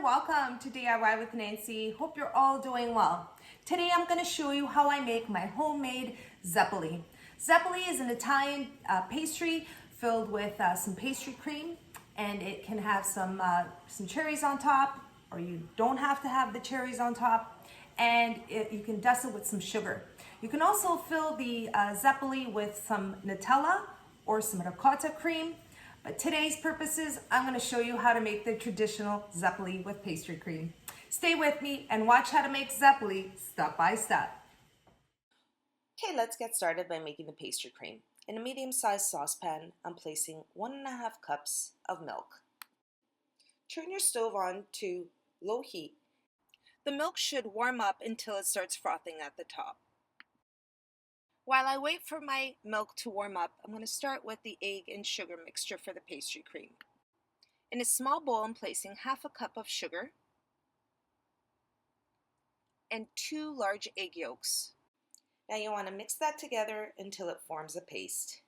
everyone, welcome to DIY with Nancy. Hope you're all doing well. Today I'm going to show you how I make my homemade zeppole. Zeppole is an Italian pastry filled with some pastry cream, and it can have some cherries on top, or you don't have to have the cherries on top, and you can dust it with some sugar. You can also fill the zeppole with some Nutella or some ricotta cream. But today's purposes, I'm going to show you how to make the traditional zeppole with pastry cream. Stay with me and watch how to make zeppole step by step. Okay, let's get started by making the pastry cream. In a medium-sized saucepan, I'm placing 1.5 cups of milk. Turn your stove on to low heat. The milk should warm up until it starts frothing at the top. While I wait for my milk to warm up, I'm going to start with the egg and sugar mixture for the pastry cream. In a small bowl, I'm placing 1/2 cup of sugar and 2 large egg yolks. Now you want to mix that together until it forms a paste.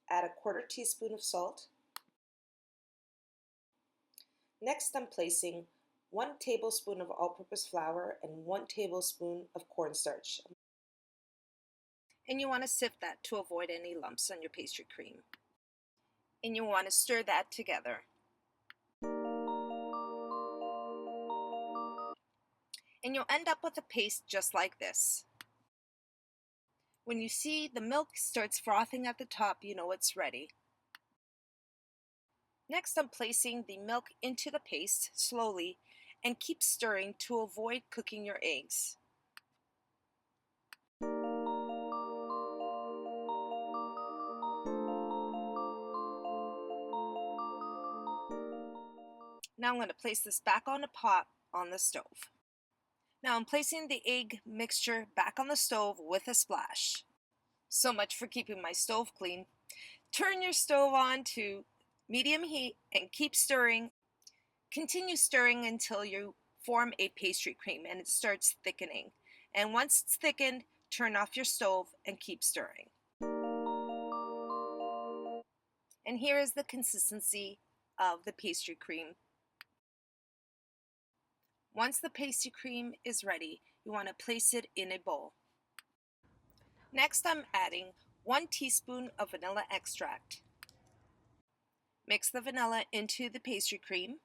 Add a 1/4 teaspoon of salt. Next, I'm placing 1 tablespoon of all-purpose flour and 1 tablespoon of cornstarch. And you want to sift that to avoid any lumps on your pastry cream. And you want to stir that together. And you'll end up with a paste just like this. When you see the milk starts frothing at the top, you know it's ready. Next, I'm placing the milk into the paste slowly and keep stirring to avoid cooking your eggs. Now I'm going to place this back on a pot on the stove. Now I'm placing the egg mixture back on the stove with a splash. So much for keeping my stove clean. Turn your stove on to medium heat and keep stirring. Continue stirring until you form a pastry cream and it starts thickening. And once it's thickened, turn off your stove and keep stirring. And here is the consistency of the pastry cream. Once the pastry cream is ready, you want to place it in a bowl. Next, I'm adding 1 teaspoon of vanilla extract. Mix the vanilla into the pastry cream.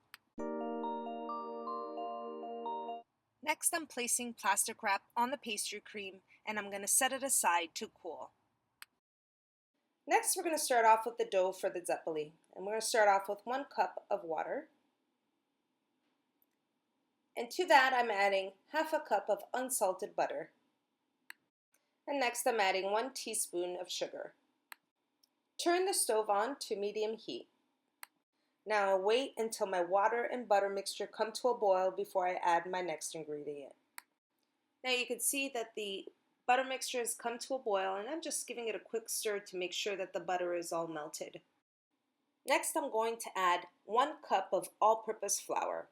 Next, I'm placing plastic wrap on the pastry cream and I'm going to set it aside to cool. Next, we're going to start off with the dough for the zeppole. And we're going to start off with 1 cup of water. And to that, I'm adding 1/2 cup of unsalted butter. And next, I'm adding 1 teaspoon of sugar. Turn the stove on to medium heat. Now I'll wait until my water and butter mixture come to a boil before I add my next ingredient. Now you can see that the butter mixture has come to a boil and I'm just giving it a quick stir to make sure that the butter is all melted. Next, I'm going to add 1 cup of all-purpose flour.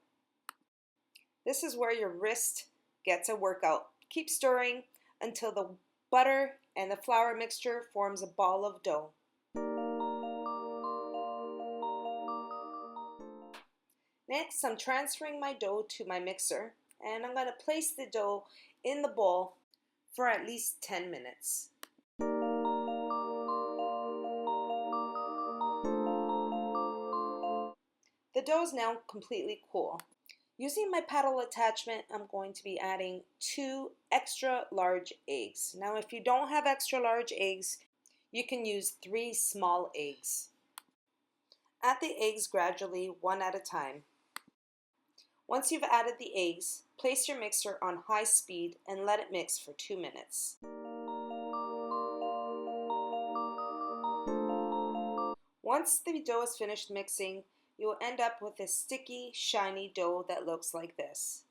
This is where your wrist gets a workout. Keep stirring until the butter and the flour mixture forms a ball of dough. Next, I'm transferring my dough to my mixer and I'm going to place the dough in the bowl for at least 10 minutes. The dough is now completely cool. Using my paddle attachment, I'm going to be adding 2 extra large eggs. Now, if you don't have extra large eggs, you can use 3 small eggs. Add the eggs gradually, one at a time. Once you've added the eggs, place your mixer on high speed and let it mix for 2 minutes. Once the dough is finished mixing, you will end up with a sticky, shiny dough that looks like this.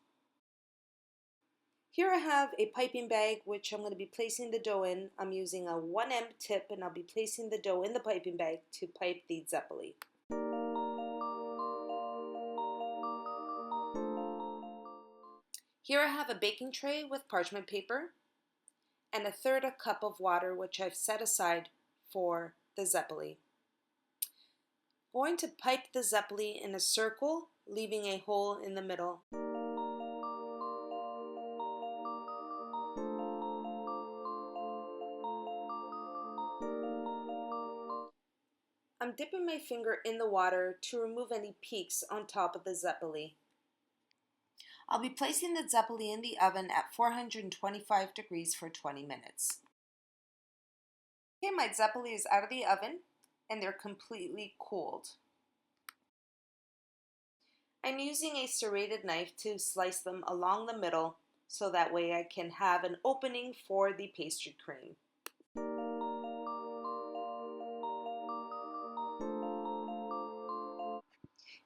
Here I have a piping bag which I'm going to be placing the dough in. I'm using a 1M tip and I'll be placing the dough in the piping bag to pipe the zeppole. Here I have a baking tray with parchment paper and 1/3 cup of water which I've set aside for the zeppole. going to pipe the zeppole in a circle, leaving a hole in the middle. I'm dipping my finger in the water to remove any peaks on top of the zeppole. I'll be placing the zeppole in the oven at 425 degrees for 20 minutes. Okay, my zeppole is out of the oven and they're completely cooled. I'm using a serrated knife to slice them along the middle so that way I can have an opening for the pastry cream.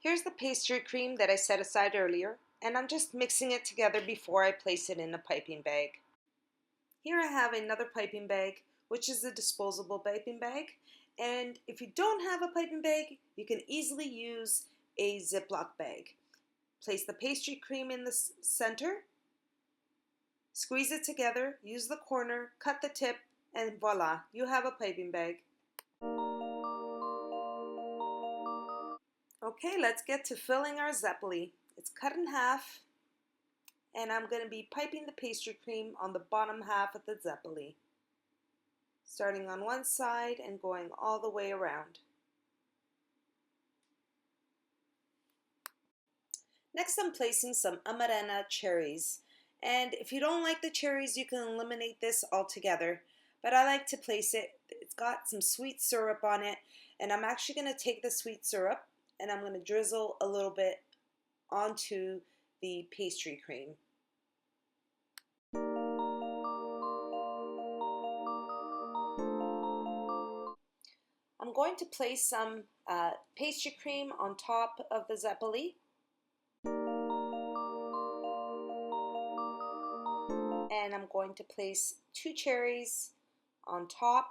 Here's the pastry cream that I set aside earlier, and I'm just mixing it together before I place it in a piping bag. Here I have another piping bag, which is a disposable piping bag, and if you don't have a piping bag, you can easily use a Ziploc bag. Place the pastry cream in the center, squeeze it together, use the corner, cut the tip, and voila, you have a piping bag. Okay, let's get to filling our zeppole. It's cut in half, and I'm going to be piping the pastry cream on the bottom half of the zeppole, starting on one side and going all the way around. Next, I'm placing some amarena cherries, and if you don't like the cherries, you can eliminate this altogether, but I like to place it. It's got some sweet syrup on it, and I'm actually going to take the sweet syrup and I'm going to drizzle a little bit onto the pastry cream. I'm going to place some pastry cream on top of the zeppole. And I'm going to place 2 cherries on top.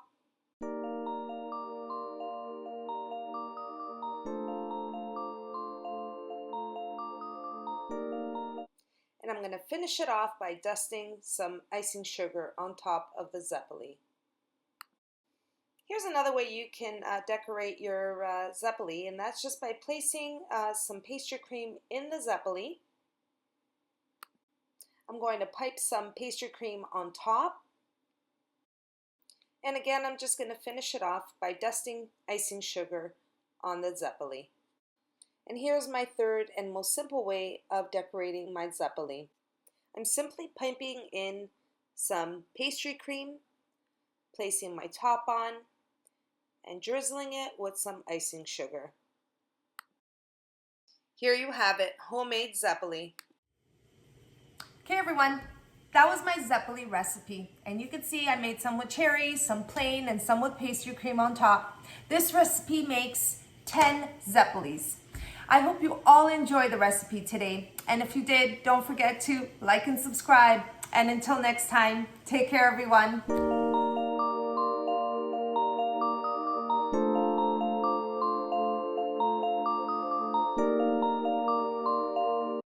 And I'm going to finish it off by dusting some icing sugar on top of the zeppole. Here's another way you can decorate your zeppole, and that's just by placing some pastry cream in the zeppole. I'm going to pipe some pastry cream on top. And again, I'm just going to finish it off by dusting icing sugar on the zeppole. And here's my third and most simple way of decorating my zeppole. I'm simply piping in some pastry cream, placing my top on, and drizzling it with some icing sugar. Here you have it, homemade zeppole. Okay everyone, that was my zeppole recipe, and you can see I made some with cherries, some plain, and some with pastry cream on top. This recipe makes 10 zeppoles. I hope you all enjoyed the recipe today, and if you did, don't forget to like and subscribe, and until next time, take care everyone.